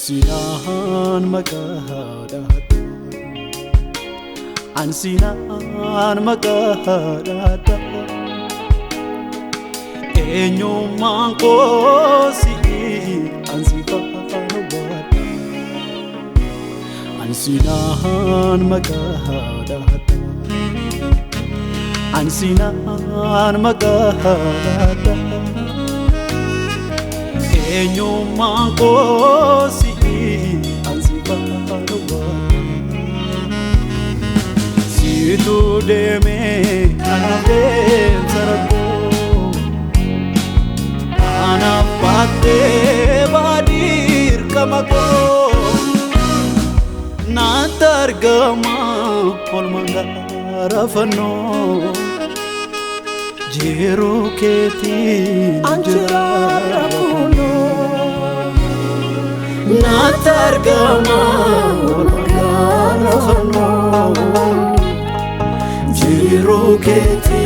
Ansinan makahadata, ansinan makahadata. Enyuman ko si ansipanubat, ansinan makahadata, ansinan makahadata. Enyuman ko si ansipanubat, si tu deme anaben sarako. Anapate badir kamako natargama polmangara fano jero keti anjara kuno natargama polmangara fano jero keti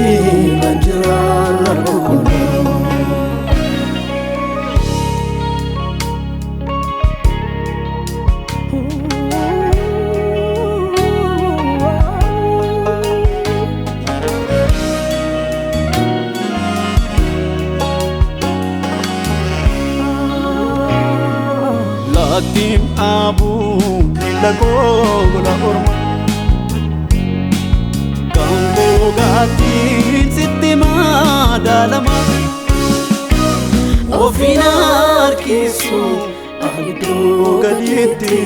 anjara kuno. Latim abu nilago gola orma, kambo gatin sitima dalama. Ofinar kisu aldo galiti,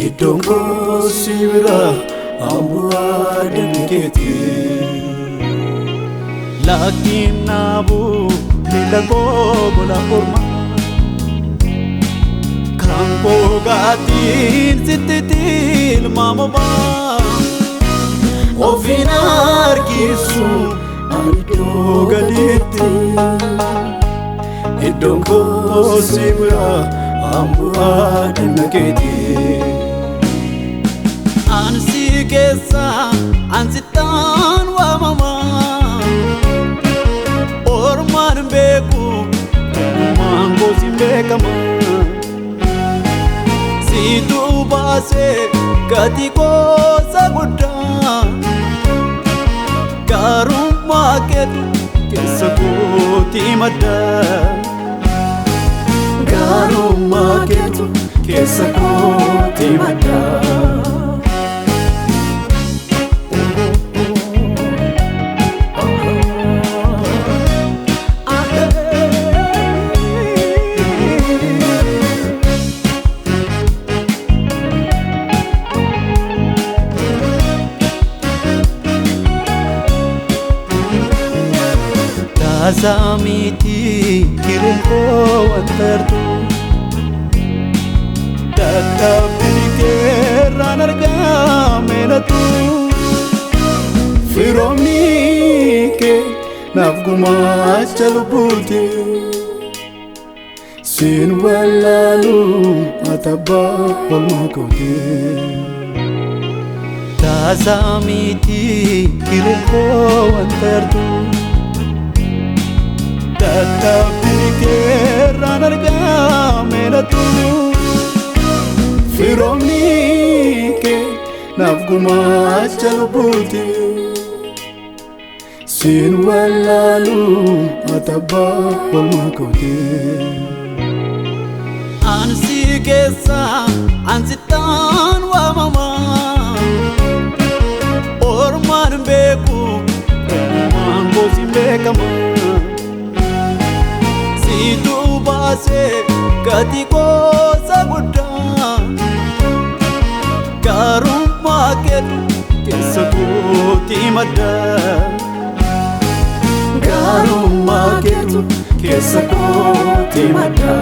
idongo sibra ambua denketi. Latim abu nilago gola orma, kambo gatin sititil mamama. Ofinar kisu aldo galiti, idongo sibra ambua denketi. Ansi kesa ansitan wa mama, orman beku mango simbekama. Situ base katiko saguda, karum market kesakuti mada, karum market kesakuti mada. Azamiti kirenko antartu, dadhabni keerraan argamenatu. Firoomni kee naaf gumaacha lubbuuti, siin wallaalu ati abbaa oolmaa kooti. Azamiti kirenko antartu, dadhabni keerraan argamenatu. Firoomni kee naaf gumaacha lubbuuti, siin wallaalu ati abbaa oolmaa kooti. Ansi keessa ansitaan waamama, ormaan beeku mango simbekama. Situ base katiko saguda, karum market kesakuti mada, karum market kesakuti mada.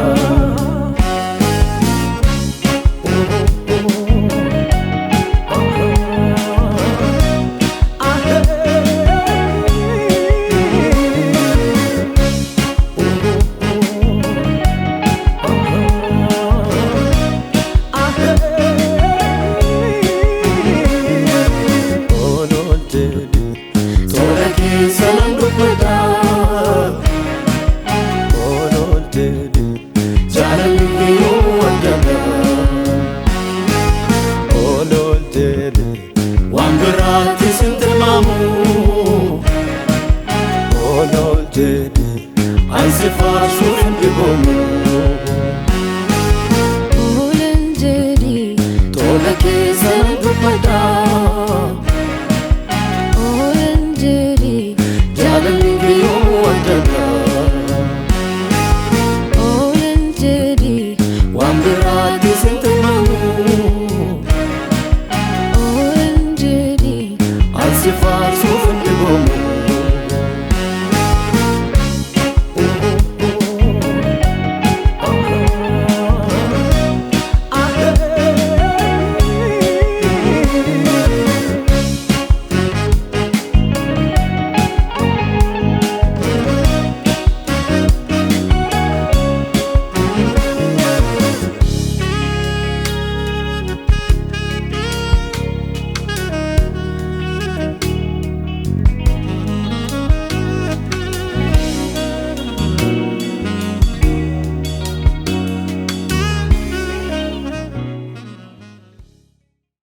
olol jedhe ansi faarsuuf hin dhiboomu. Olen jedhi Tola keessa dubbadhaa